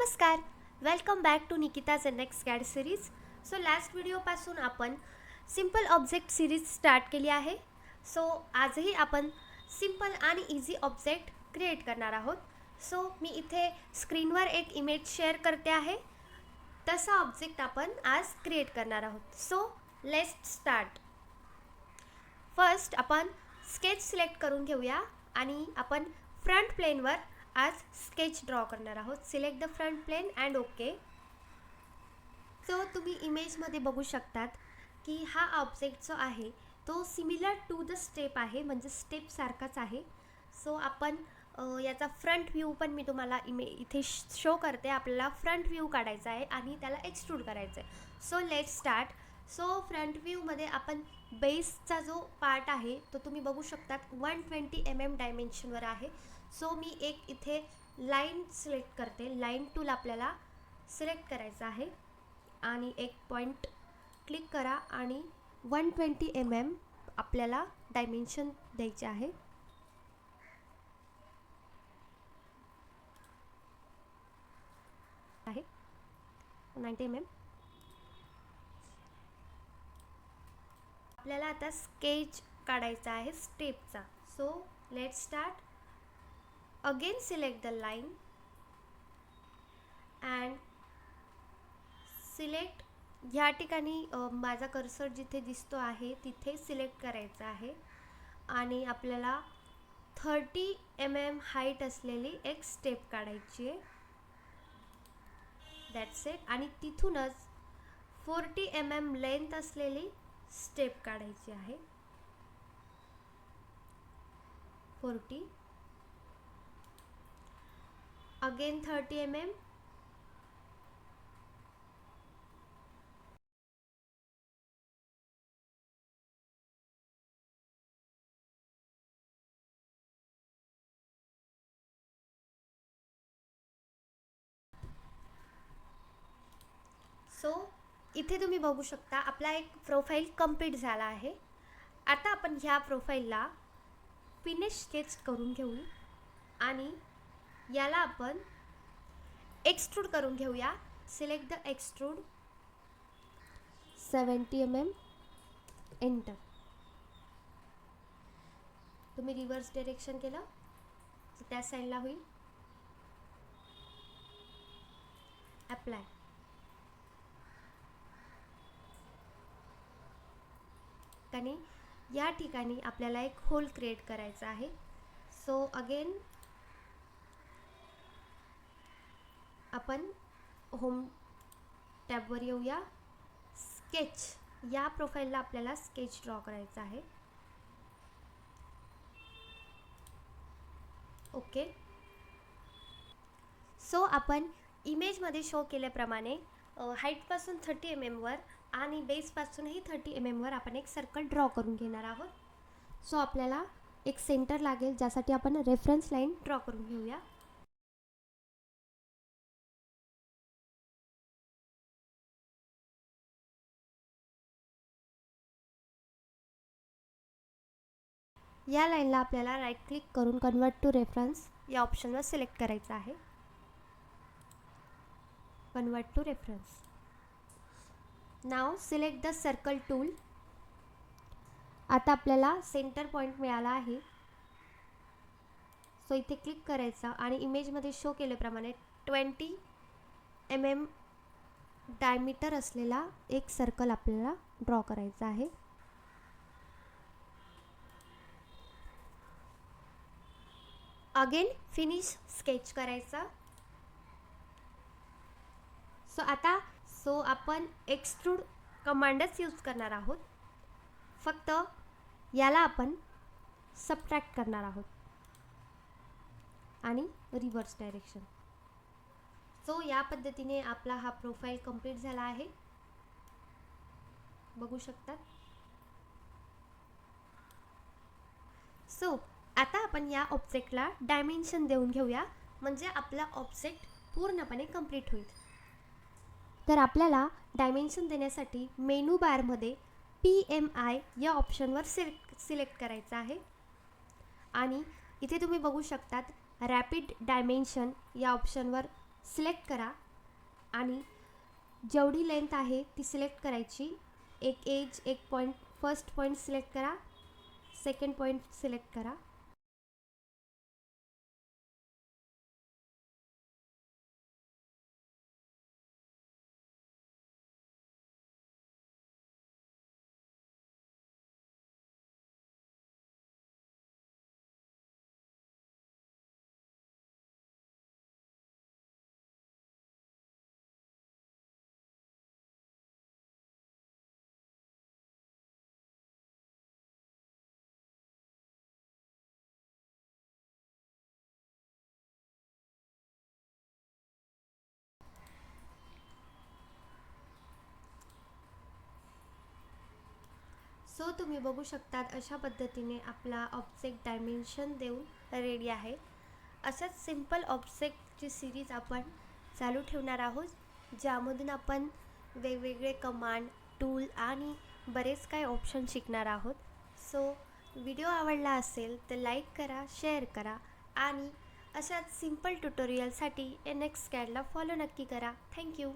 नमस्कार, welcome back to Nikita's next guide series. So last व्हिडिओपासून आपण सिम्पल ऑब्जेक्ट सिरीज स्टार्ट केली आहे. सो आजही आपण सिम्पल आणि इझी ऑब्जेक्ट क्रिएट करणार आहोत. सो मी इथे स्क्रीनवर एक इमेज शेअर करते आहे. तसा ऑब्जेक्ट आपण आज क्रिएट करणार आहोत. So let's start. फर्स्ट आपण स्केच सिलेक्ट करून घेऊया आणि आपण फ्रंट प्लेनवर आज स्केच ड्रॉ करणार आहोत. Select the front plane and okay. So तुम्ही इमेजमध्ये बघू शकतात की हा ऑब्जेक्ट जो आहे तो सिमिलर टू द स्टेप आहे, म्हणजे स्टेप सारखाच आहे. सो आपण याचा फ्रंट व्ह्यू पण मी तुम्हाला इथे शो करते. आपल्याला फ्रंट व्ह्यू काढायचा आहे आणि त्याला एक्सट्रूड करायचं आहे. So let's start. So front व्ह्यूमध्ये आपण बेसचा जो पार्ट आहे तो तुम्ही बघू शकतात 120 mm डायमेन्शनवर आहे. सो मी एक इथे लाईन सिलेक्ट करते. लाईन टूल आपल्याला सिलेक्ट करायचं आहे आणि एक पॉईंट क्लिक करा आणि 120 mm आपल्याला डायमेन्शन द्यायचे आहे. आहे 90 mm. आपल्याला आता स्केच काढायचा आहे स्टेपचा. So let's start. Again select the line and select. ह्या ठिकाणी माझा कर्सर जिथे दिसतो आहे तिथे सिलेक्ट करायचा आहे आणि आपल्याला 30 mm हाईट असलेली एक स्टेप काढायची आहे. That's it. आणि तिथूनच 40 mm लेंथ असलेली स्टेप काढायची आहे. 40. Again 30 mm. सो इथे तुम्ही बघू शकता आपला एक प्रोफाईल कंप्लीट झाला आहे. आता आपण ह्या प्रोफाईलला फिनिश स्केच करून घेऊ आणि याला आपण एक्सट्रूड करून घेऊया. Select the extrude. 70 mm. Enter. तुम्ही रिव्हर्स डायरेक्शन केलं तर त्या साईडला होईल. अप्लाय. आणि या ठिकाणी आपल्याला एक होल क्रिएट करायचा आहे. सो अगेन आपण होम टॅबवर येऊया. स्केच. या प्रोफाईलला आपल्याला स्केच ड्रॉ करायचा आहे. ओके. सो आपण इमेजमध्ये शो केल्याप्रमाणे हाईटपासून 30 mm वर आणि बेसपासूनही 30 mm वर आपण एक सर्कल ड्रॉ करून घेणार आहोत. सो आपल्याला एक सेंटर लागेल ज्यासाठी आपण रेफरन्स लाईन ड्रॉ करून घेऊया. या लाईनला आपल्याला राईट क्लिक करून कन्वर्ट टू रेफरन्स या ऑप्शनवर सिलेक्ट करायचं आहे. Convert to reference. नाव सिलेक्ट द सर्कल टूल. आता आपल्याला सेंटर पॉईंट मिळाला आहे. सो इथे क्लिक करायचा आणि इमेजमध्ये शो केल्याप्रमाणे 20 mm डायमीटर असलेला एक सर्कल आपल्याला ड्रॉ करायचा आहे. अगेन फिनिश स्केच करायचा. सो आपण एक्सट्रूड कमांडच यूज करणार आहोत. फक्त याला आपण सबट्रॅक्ट करणार आहोत आणि रिव्हर्स डायरेक्शन. सो या पद्धतीने आपला हा प्रोफाईल कंप्लीट झाला आहे. बघू शकतात. सो आता आपण या ऑब्जेक्टला डायमेन्शन देऊन घेऊया, म्हणजे आपला ऑब्जेक्ट पूर्णपणे कंप्लीट होईल. तर आपल्याला डायमेन्शन देण्यासाठी मेनू बारमध्ये PMI या ऑप्शनवर सिलेक्ट करायचं आहे आणि इथे तुम्ही बघू शकतात रॅपिड डायमेन्शन या ऑप्शनवर सिलेक्ट करा आणि जेवढी लेंथ आहे ती सिलेक्ट करायची. एक एज, एक पॉईंट, फर्स्ट पॉईंट सिलेक्ट करा, सेकंड पॉईंट सिलेक्ट करा. सो तुम्ही बघू शकतात अशा पद्धतीने आपला ऑब्जेक्ट डायमेन्शन देऊन रेडी आहे. अशाच सिंपल ऑब्जेक्टची सिरीज आपण चालू ठेवणार आहोत, ज्यामधून आपण वेगवेगळे कमांड, टूल आणि बरेच काही ऑप्शन शिकणार आहोत. सो व्हिडिओ आवडला असेल तर लाईक करा, शेअर करा आणि अशाच सिंपल ट्युटोरियलसाठी NXCADला फॉलो नक्की करा. थँक्यू.